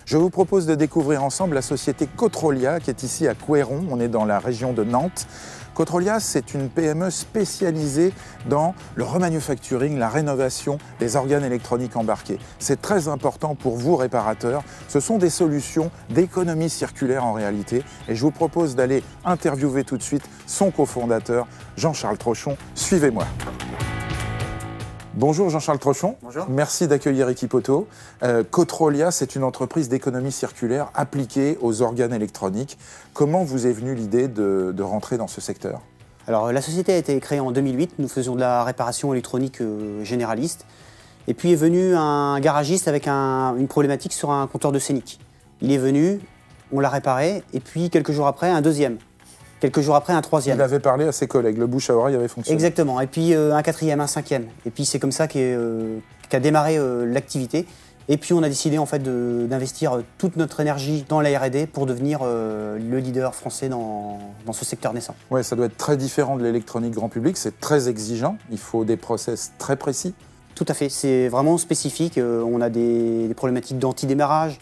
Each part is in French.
Je vous propose de découvrir ensemble la société Cotrolia qui est ici à Couëron, on est dans la région de Nantes. Cotrolia, c'est une PME spécialisée dans le remanufacturing, la rénovation des organes électroniques embarqués. C'est très important pour vous, réparateurs. Ce sont des solutions d'économie circulaire en réalité. Et je vous propose d'aller interviewer tout de suite son cofondateur, Jean-Charles Trochon. Suivez-moi. Bonjour Jean-Charles Trochon. Bonjour. Merci d'accueillir Equipoto. Cotrolia, c'est une entreprise d'économie circulaire appliquée aux organes électroniques. Comment vous est venue l'idée de rentrer dans ce secteur? Alors la société a été créée en 2008, nous faisions de la réparation électronique généraliste. Et puis est venu un garagiste avec une problématique sur un compteur de scénic. Il est venu, on l'a réparé, et puis quelques jours après, un deuxième. Quelques jours après, un troisième. Il avait parlé à ses collègues, le bouche à oreille avait fonctionné. Exactement, et puis un quatrième, un cinquième. Et puis c'est comme ça qu'a démarré l'activité. Et puis on a décidé en fait d'investir toute notre énergie dans la R&D pour devenir le leader français dans ce secteur naissant. Ouais, ça doit être très différent de l'électronique grand public, c'est très exigeant, il faut des process très précis. Tout à fait, c'est vraiment spécifique. On a des problématiques d'anti-démarrage,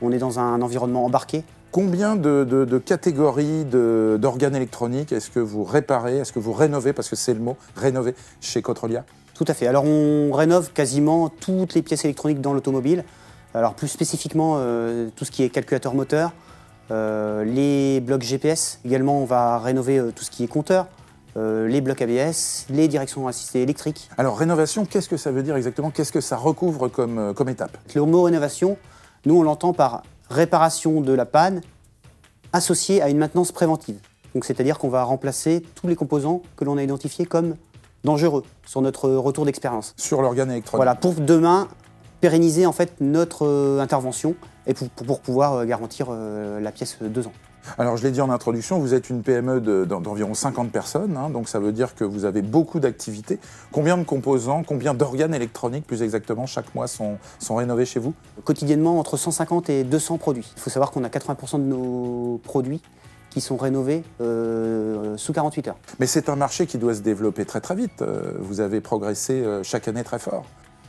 on est dans un environnement embarqué. Combien de catégories d'organes électroniques est-ce que vous réparez, est-ce que vous rénovez, parce que c'est le mot, rénover chez Cotrolia? Tout à fait. Alors on rénove quasiment toutes les pièces électroniques dans l'automobile. Alors plus spécifiquement tout ce qui est calculateur moteur, les blocs GPS. Également on va rénover tout ce qui est compteur, les blocs ABS, les directions assistées électriques. Alors rénovation, qu'est-ce que ça veut dire exactement? Qu'est-ce que ça recouvre comme étape? Le mot rénovation, nous on l'entend par réparation de la panne associée à une maintenance préventive. Donc c'est-à-dire qu'on va remplacer tous les composants que l'on a identifiés comme dangereux sur notre retour d'expérience. Sur l'organe électronique. Voilà, pour demain pérenniser en fait notre intervention et pour pouvoir garantir la pièce 2 ans. Alors je l'ai dit en introduction, vous êtes une PME d'environ 50 personnes, hein, donc ça veut dire que vous avez beaucoup d'activités. Combien de composants, combien d'organes électroniques plus exactement chaque mois sont rénovés chez vous? Quotidiennement entre 150 et 200 produits. Il faut savoir qu'on a 80% de nos produits qui sont rénovés sous 48 heures. Mais c'est un marché qui doit se développer très très vite. Vous avez progressé chaque année très fort.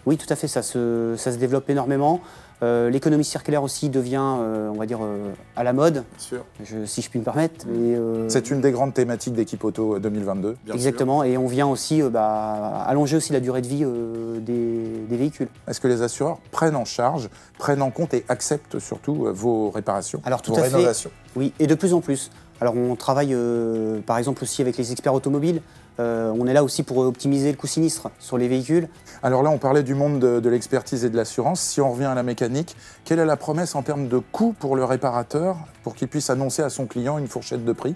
Oui, tout à fait, ça se développe énormément. L'économie circulaire aussi devient, on va dire, à la mode, Bien sûr. Si je puis me permettre. C'est une des grandes thématiques d'Equipoto 2022. Bien exactement, sûr. Et on vient aussi allonger aussi la durée de vie des véhicules. Est-ce que les assureurs prennent en charge, prennent en compte et acceptent surtout vos réparations, vos rénovations? Oui, et de plus en plus. Alors on travaille par exemple aussi avec les experts automobiles. On est là aussi pour optimiser le coût sinistre sur les véhicules. Alors là, on parlait du monde de l'expertise et de l'assurance. Si on revient à la mécanique, quelle est la promesse en termes de coût pour le réparateur pour qu'il puisse annoncer à son client une fourchette de prix?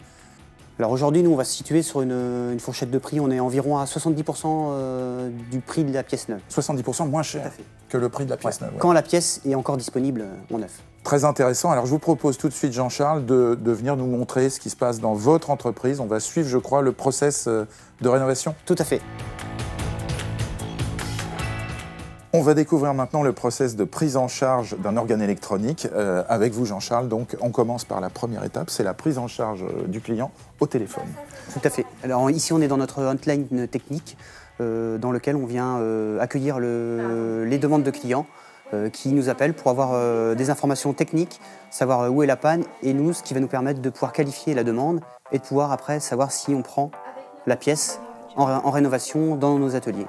Alors aujourd'hui, nous, on va se situer sur une fourchette de prix. On est environ à 70% du prix de la pièce neuve. 70% moins cher que le prix de la pièce neuve. Ouais. Quand la pièce est encore disponible en neuf. Très intéressant. Alors je vous propose tout de suite, Jean-Charles, de venir nous montrer ce qui se passe dans votre entreprise. On va suivre, je crois, le process de rénovation. Tout à fait. On va découvrir maintenant le process de prise en charge d'un organe électronique avec vous, Jean-Charles. Donc on commence par la première étape, c'est la prise en charge du client au téléphone. Tout à fait. Alors ici, on est dans notre hotline technique dans lequel on vient accueillir les demandes de clients qui nous appellent pour avoir des informations techniques, savoir où est la panne, et nous, ce qui va nous permettre de pouvoir qualifier la demande et de pouvoir après savoir si on prend la pièce en rénovation dans nos ateliers.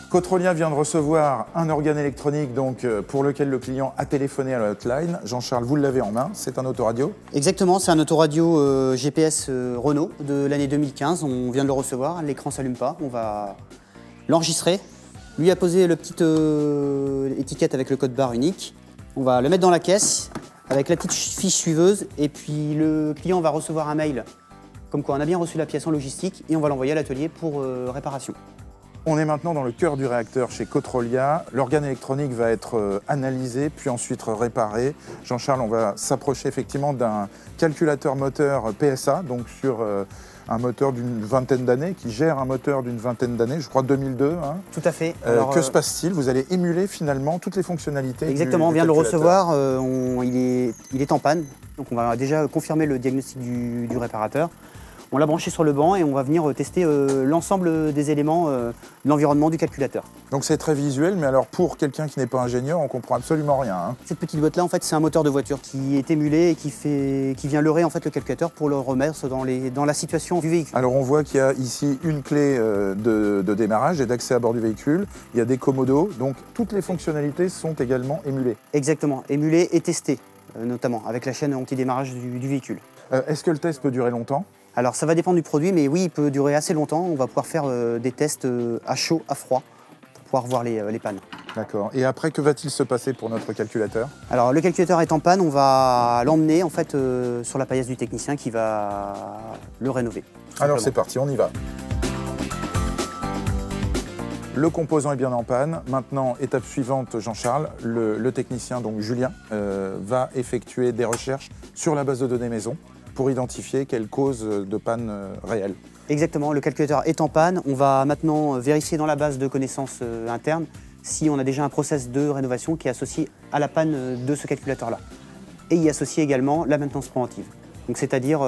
Cotrolia vient de recevoir un organe électronique donc, pour lequel le client a téléphoné à la hotline. Jean-Charles, vous l'avez en main, c'est un autoradio? Exactement, c'est un autoradio GPS Renault de l'année 2015. On vient de le recevoir, l'écran ne s'allume pas, on va l'enregistrer. Lui a posé la petite étiquette avec le code barre unique. On va le mettre dans la caisse avec la petite fiche suiveuse et puis le client va recevoir un mail comme quoi on a bien reçu la pièce en logistique et on va l'envoyer à l'atelier pour réparation. On est maintenant dans le cœur du réacteur chez Cotrolia. L'organe électronique va être analysé, puis ensuite réparé. Jean-Charles, on va s'approcher effectivement d'un calculateur moteur PSA, donc sur un moteur d'une vingtaine d'années, qui gère un moteur d'une vingtaine d'années, je crois 2002. Hein. Tout à fait. Que se passe-t-il? Vous allez émuler finalement toutes les fonctionnalités. Exactement, on vient de le recevoir, il est en panne. Donc on va déjà confirmer le diagnostic du réparateur. On l'a branché sur le banc et on va venir tester l'ensemble des éléments de l'environnement du calculateur. Donc c'est très visuel, mais alors pour quelqu'un qui n'est pas ingénieur, on comprend absolument rien, hein. Cette petite boîte-là, en fait, c'est un moteur de voiture qui est émulé et qui vient leurrer en fait, le calculateur pour le remettre dans la situation du véhicule. Alors on voit qu'il y a ici une clé de démarrage et d'accès à bord du véhicule. Il y a des commodos, donc toutes les fonctionnalités sont également émulées. Exactement, émulé et testé, notamment avec la chaîne anti-démarrage du véhicule. Est-ce que le test peut durer longtemps? Alors ça va dépendre du produit, mais oui, il peut durer assez longtemps. On va pouvoir faire des tests à chaud, à froid, pour pouvoir voir les pannes. D'accord. Et après, que va-t-il se passer pour notre calculateur? Alors le calculateur est en panne, on va l'emmener en fait sur la paillasse du technicien qui va le rénover. Alors c'est parti, on y va. Le composant est bien en panne. Maintenant, étape suivante, Jean-Charles, le technicien, donc Julien, va effectuer des recherches sur la base de données maison pour identifier quelle cause de panne réelle. Exactement, le calculateur est en panne. On va maintenant vérifier dans la base de connaissances interne si on a déjà un process de rénovation qui est associé à la panne de ce calculateur-là. Et y associer également la maintenance préventive. Donc c'est-à-dire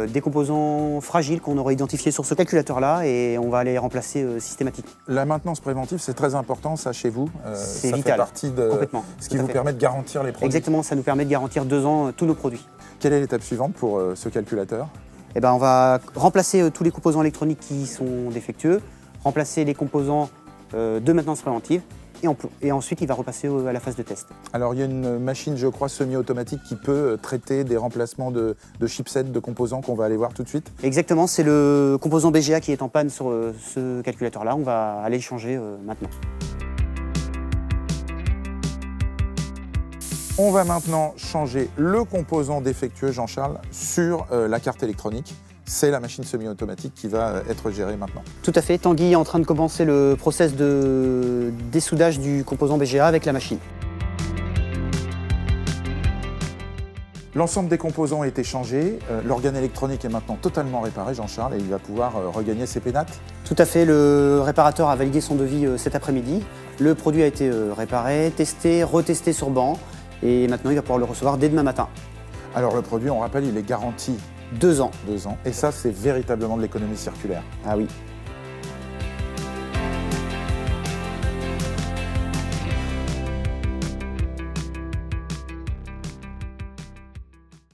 des composants fragiles qu'on aurait identifiés sur ce calculateur-là et on va les remplacer systématiquement. La maintenance préventive, c'est très important, ça, chez vous. C'est ça vital, fait partie de ce qui vous permet de garantir les produits. Exactement, ça nous permet de garantir 2 ans tous nos produits. Quelle est l'étape suivante pour ce calculateur? Eh ben, on va remplacer tous les composants électroniques qui sont défectueux, remplacer les composants de maintenance préventive et ensuite il va repasser à la phase de test. Alors il y a une machine, je crois, semi-automatique qui peut traiter des remplacements de chipsets, de composants qu'on va aller voir tout de suite. Exactement, c'est le composant BGA qui est en panne sur ce calculateur-là. On va aller le changer maintenant. On va maintenant changer le composant défectueux, Jean-Charles, sur la carte électronique. C'est la machine semi-automatique qui va être gérée maintenant. Tout à fait. Tanguy est en train de commencer le process de dessoudage du composant BGA avec la machine. L'ensemble des composants a été changé. L'organe électronique est maintenant totalement réparé, Jean-Charles, et il va pouvoir regagner ses pénates. Tout à fait. Le réparateur a validé son devis cet après-midi. Le produit a été réparé, testé, retesté sur banc. Et maintenant, il va pouvoir le recevoir dès demain matin. Alors le produit, on rappelle, il est garanti 2 ans. 2 ans. Et ça, c'est véritablement de l'économie circulaire. Ah oui.